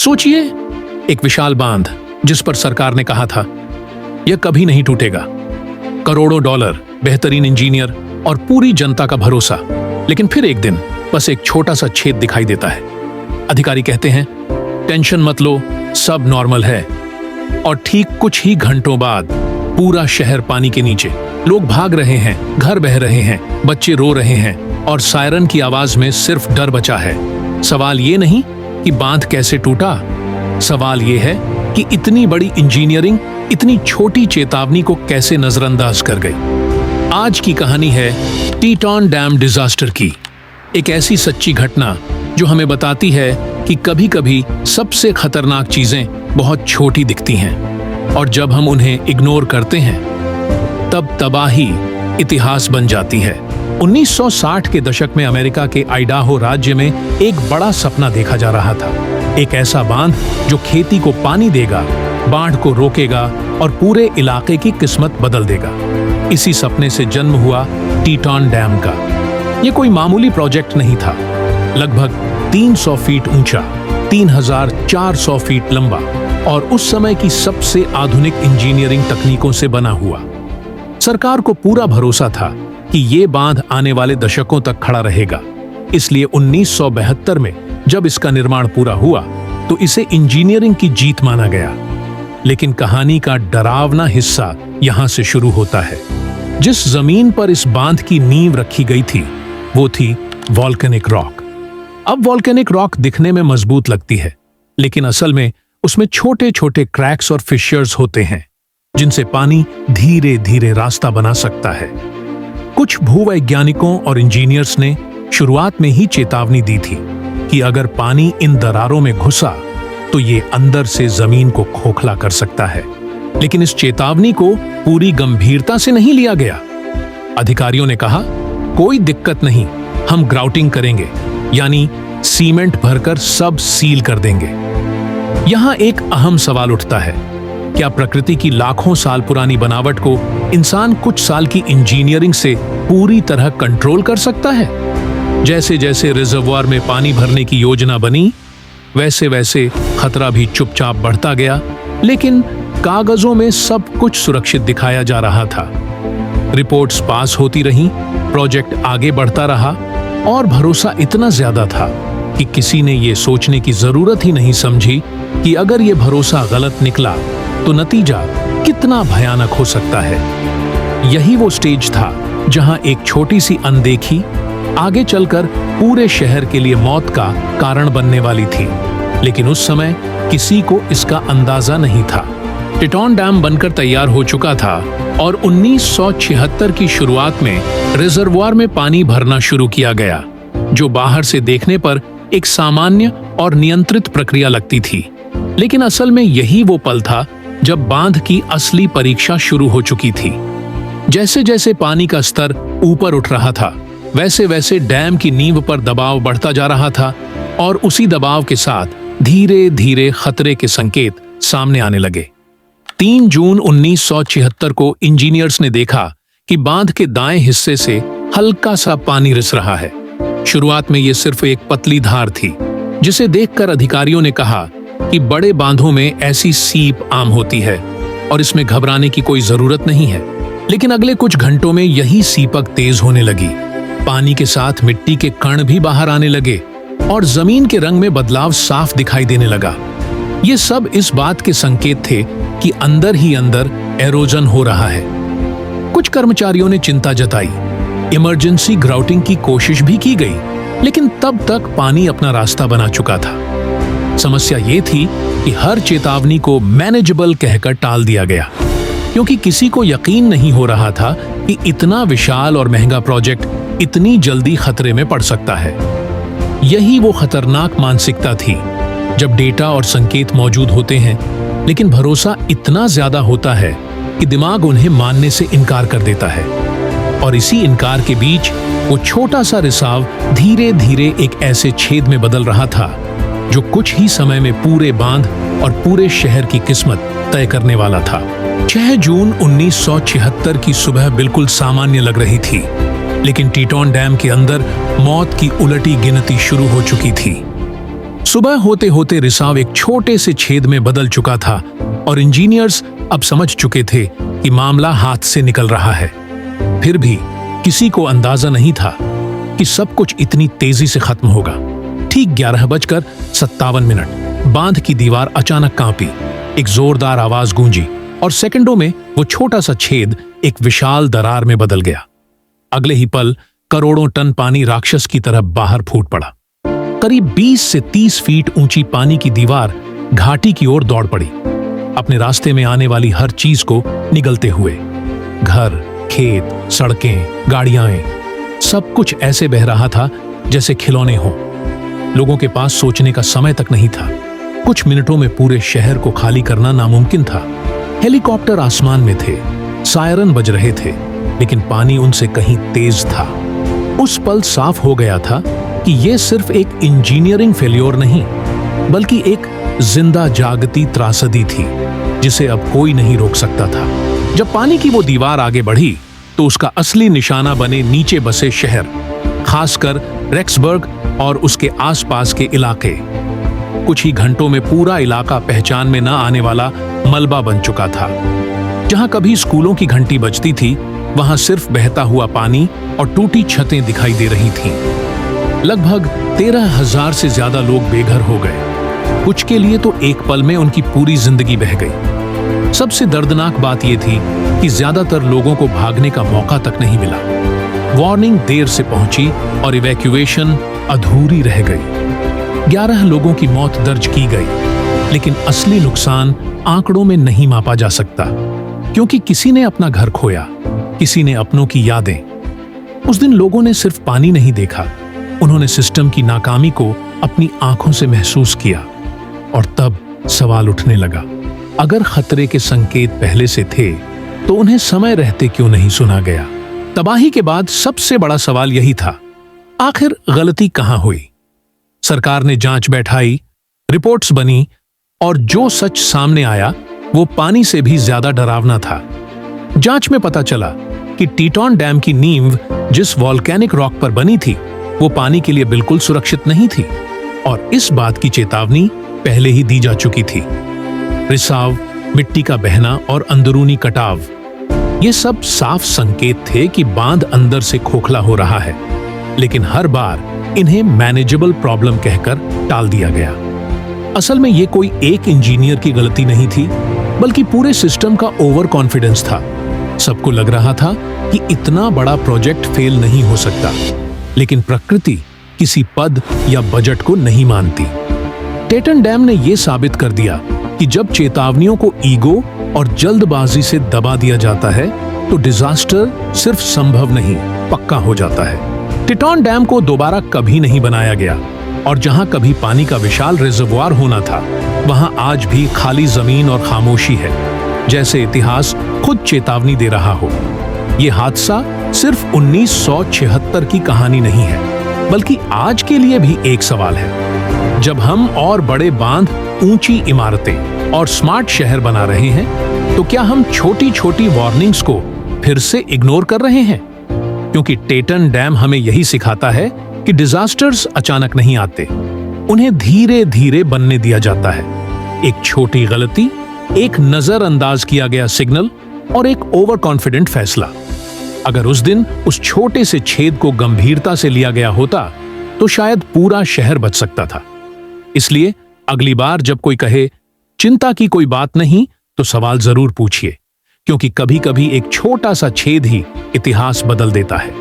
सोचिए, एक विशाल बांध जिस पर सरकार ने कहा था यह कभी नहीं टूटेगा, करोड़ों डॉलर, बेहतरीन इंजीनियर और पूरी जनता का भरोसा। लेकिन फिर एक दिन बस एक छोटा सा छेद दिखाई देता है। अधिकारी कहते हैं टेंशन मत लो, सब नॉर्मल है। और ठीक कुछ ही घंटों बाद पूरा शहर पानी के नीचे। लोग भाग रहे हैं, घर बह रहे हैं, बच्चे रो रहे हैं और सायरन की आवाज में सिर्फ डर बचा है। सवाल ये नहीं कि बांध कैसे टूटा, सवाल ये है कि इतनी बड़ी इंजीनियरिंग इतनी छोटी चेतावनी को कैसे नजरअंदाज कर गई। आज की कहानी है टीटॉन डैम डिजास्टर की, एक ऐसी सच्ची घटना जो हमें बताती है कि कभी-कभी सबसे खतरनाक चीजें बहुत छोटी दिखती हैं और जब हम उन्हें इग्नोर करते हैं तब तबाही इतिहास बन जाती है। 1960 के दशक में अमेरिका के आइडाहो राज्य में एक बड़ा सपना देखा जा रहा था। एक ऐसा बांध जो खेती को पानी देगा, बाढ़ को रोकेगा और पूरे इलाके की किस्मत बदल देगा। इसी सपने से जन्म हुआ टीटॉन डैम का। यह कोई मामूली प्रोजेक्ट नहीं था, लगभग 300 फीट ऊंचा, 3400 फीट लंबा और उस समय की सबसे आधुनिक इंजीनियरिंग तकनीकों से बना हुआ। सरकार को पूरा भरोसा था कि ये बांध आने वाले दशकों तक खड़ा रहेगा। इसलिए 1972 में जब इसका निर्माण पूरा हुआ तो इसे इंजीनियरिंग की जीत माना गया। लेकिन कहानी का डरावना हिस्सा यहां से शुरू होता है। जिस जमीन पर इस बांध की नींव रखी गई थी वो थी वॉल्केनिक रॉक। अब वॉल्केनिक रॉक दिखने में मजबूत लगती है, लेकिन असल में उसमें छोटे छोटे क्रैक्स और फिशर्स होते हैं जिनसे पानी धीरे धीरे रास्ता बना सकता है। कुछ भूवैज्ञानिकों और इंजीनियर्स ने शुरुआत में ही चेतावनी दी थी कि अगर पानी इन दरारों में घुसा तो ये अंदर से जमीन को खोखला कर सकता है। लेकिन इस चेतावनी को पूरी गंभीरता से नहीं लिया गया। अधिकारियों ने कहा कोई दिक्कत नहीं, हम ग्राउटिंग करेंगे, यानी सीमेंट भरकर सब सील कर देंगे। यहां एक अहम सवाल उठता है, क्या प्रकृति की लाखों साल पुरानी बनावट को इंसान कुछ साल की इंजीनियरिंग से पूरी तरह कंट्रोल कर सकता है? जैसे जैसे रिजर्वॉयर में पानी भरने की योजना बनी, वैसे वैसे खतरा भी चुपचाप बढ़ता गया। लेकिन कागजों में सब कुछ सुरक्षित दिखाया जा रहा था। रिपोर्ट्स पास होती रहीं, प्रोजेक्ट आगे बढ़ता रहा और भरोसा इतना ज्यादा था कि किसी ने यह सोचने की जरूरत ही नहीं समझी कि अगर यह भरोसा गलत निकला तो नतीजा कितना भयानक हो सकता है। यही वो स्टेज था जहां एक छोटी सी अनदेखी आगे चलकर पूरे शहर के लिए मौत का कारण बनने वाली थी। लेकिन उस समय किसी को इसका अंदाजा नहीं था। टीटॉन डैम बनकर तैयार हो चुका था और 1976 की शुरुआत में रिजर्वॉयर में पानी भरना शुरू किया गया, जो बाहर से देखने पर एक सामान्य और नियंत्रित प्रक्रिया लगती थी। लेकिन असल में यही वो पल था जब बांध की असली परीक्षा शुरू हो चुकी थी। जैसे जैसे पानी का स्तर ऊपर उठ रहा था, वैसे वैसे डैम की नींव पर दबाव बढ़ता जा रहा था और उसी दबाव के साथ धीरे धीरे खतरे के संकेत सामने आने लगे। 3 जून 1976 को इंजीनियर्स ने देखा कि बांध के दाएं हिस्से से हल्का सा पानी रिस रहा है। शुरुआत में यह सिर्फ एक पतली धार थी, जिसे देखकर अधिकारियों ने कहा कि बड़े बांधों में ऐसी सीप आम होती है और इसमें घबराने की कोई जरूरत नहीं है। लेकिन अगले कुछ घंटों में यही सीपक तेज होने लगी। पानी के साथ मिट्टी के कण भी बाहर आने लगे और जमीन के रंग में बदलाव साफ दिखाई देने लगा। ये सब इस बात के संकेत थे कि अंदर ही अंदर एरोजन हो रहा है। कुछ कर्मचारियों ने चिंता जताई, इमरजेंसी ग्राउटिंग की कोशिश भी की गई, लेकिन तब तक पानी अपना रास्ता बना चुका था। समस्या ये थी कि हर चेतावनी को मैनेजेबल कहकर टाल दिया गया, क्योंकि किसी को यकीन नहीं हो रहा था कि इतना विशाल और महंगा प्रोजेक्ट इतनी जल्दी खतरे में पड़ सकता है। यही वो खतरनाक मानसिकता थी, जब डेटा और संकेत मौजूद होते हैं लेकिन भरोसा इतना ज्यादा होता है कि दिमाग उन्हें मानने से इनकार कर देता है। और इसी इनकार के बीच वो छोटा सा रिसाव धीरे धीरे एक ऐसे छेद में बदल रहा था जो कुछ ही समय में पूरे बांध और पूरे शहर की किस्मत तय करने वाला था। 6 जून 1976 की सुबह बिल्कुल सामान्य लग रही थी, लेकिन टीटॉन डैम के अंदर मौत की उलटी गिनती शुरू हो चुकी थी। सुबह होते होते रिसाव एक छोटे से छेद में बदल चुका था और इंजीनियर्स अब समझ चुके थे कि मामला हाथ से निकल रहा है। फिर भी किसी को अंदाजा नहीं था कि सब कुछ इतनी तेजी से खत्म होगा। ठीक 11:57 बांध की दीवार अचानक कांपी, एक जोरदार आवाज गूंजी और सेकंडों में वो छोटा सा छेद एक विशाल दरार में बदल गया। अगले ही पल करोड़ों टन पानी राक्षस की तरह बाहर फूट पड़ा। करीब 20 से 30 फीट ऊंची पानी की दीवार घाटी की ओर दौड़ पड़ी, अपने रास्ते में आने वाली हर चीज को निगलते हुए। घर, खेत, सड़कें, गाड़ियां, सब कुछ ऐसे बह रहा था जैसे खिलौने हों। लोगों के पास सोचने का समय तक नहीं था। कुछ मिनटों में पूरे शहर को खाली करना नामुमकिन था। हेलीकॉप्टर आसमान में थे, सायरन बज रहे थे, लेकिन पानी उनसे कहीं तेज था। उस पल साफ हो गया था कि यह सिर्फ एक इंजीनियरिंग फेल्योर नहीं, बल्कि एक जिंदा जागती त्रासदी थी जिसे अब कोई नहीं रोक सकता था। जब पानी की वो दीवार आगे बढ़ी तो उसका असली निशाना बने नीचे बसे शहर, खासकर रेक्सबर्ग और उसके आसपास के इलाके। कुछ ही घंटों में पूरा इलाका पहचान में न आने वाला मलबा बन चुका था। जहां कभी स्कूलों की घंटी बजती थी, वहां सिर्फ बहता हुआ पानी और टूटी छतें दिखाई दे रही थीं। लगभग 13,000 से ज्यादा लोग बेघर हो गए। कुछ के लिए तो एक पल में उनकी पूरी जिंदगी बह गई। सबसे दर्दनाक बात यह थी कि ज्यादातर लोगों को भागने का मौका तक नहीं मिला। वार्निंग देर से पहुंची और इवैक्यूएशन अधूरी रह गई। 11 लोगों की मौत दर्ज की गई, लेकिन असली नुकसान आंकड़ों में नहीं मापा जा सकता, क्योंकि किसी ने अपना घर खोया, किसी ने अपनों की यादें। उस दिन लोगों ने सिर्फ पानी नहीं देखा, उन्होंने सिस्टम की नाकामी को अपनी आंखों से महसूस किया। और तब सवाल उठने लगा, अगर खतरे के संकेत पहले से थे तो उन्हें समय रहते क्यों नहीं सुना गया? तबाही के बाद सबसे बड़ा सवाल यही था, आखिर गलती कहां हुई? सरकार ने जांच बैठाई, रिपोर्ट्स बनी, और जो सच सामने आया वो पानी से भी ज्यादा डरावना था। जांच में पता चला कि टीटॉन डैम की नींव जिस वॉल्केनिक रॉक पर बनी थी, वो पानी के लिए बिल्कुल सुरक्षित नहीं थी, और इस बात की चेतावनी पहले ही दी जा चुकी थी। रिसाव, मिट्टी का बहना और अंदरूनी कटाव, ये सब साफ संकेत थे कि बांध अंदर से खोखला हो रहा है, लेकिन हर बार इन्हें मैनेजेबल प्रॉब्लम कहकर टाल दिया गया। असल में ये कोई एक इंजीनियर की गलती नहीं थी, बल्कि पूरे सिस्टम का ओवर कॉन्फिडेंस था। सबको लग रहा था कि इतना बड़ा प्रोजेक्ट फेल नहीं हो सकता, लेकिन प्रकृति किसी पद या बजट को नहीं मानती। टेटन डैम ने यह साबित कर दिया कि जब चेतावनियों को ईगो और जल्दबाजी से दबा दिया जाता है तो डिजास्टर सिर्फ संभव नहीं, पक्का हो जाता है। टेटन डैम को दोबारा कभी नहीं बनाया गया, और जहां कभी पानी का विशाल रिजर्वुआर होना था, वहां आज भी खाली जमीन और खामोशी है, जैसे इतिहास खुद चेतावनी दे रहा हो। यह हादसा सिर्फ 1976 की कहानी नहीं है, बल्कि आज के लिए भी एक सवाल है। जब हम और बड़े बांध, ऊंची इमारतें और स्मार्ट शहर बना रहे हैं, तो क्या हम छोटी छोटी वार्निंग्स को फिर से इग्नोर कर रहे हैं? क्योंकि टेटन डैम हमें यही सिखाता है कि डिजास्टर्स अचानक नहीं आते, उन्हें धीरे धीरे बनने दिया जाता है। एक छोटी गलती, एक नजरअंदाज किया गया सिग्नल और एक ओवर कॉन्फिडेंट फैसला। अगर उस दिन उस छोटे से छेद को गंभीरता से लिया गया होता तो शायद पूरा शहर बच सकता था। इसलिए अगली बार जब कोई कहे चिंता की कोई बात नहीं, तो सवाल जरूर पूछिए, क्योंकि कभी कभी एक छोटा सा छेद ही इतिहास बदल देता है।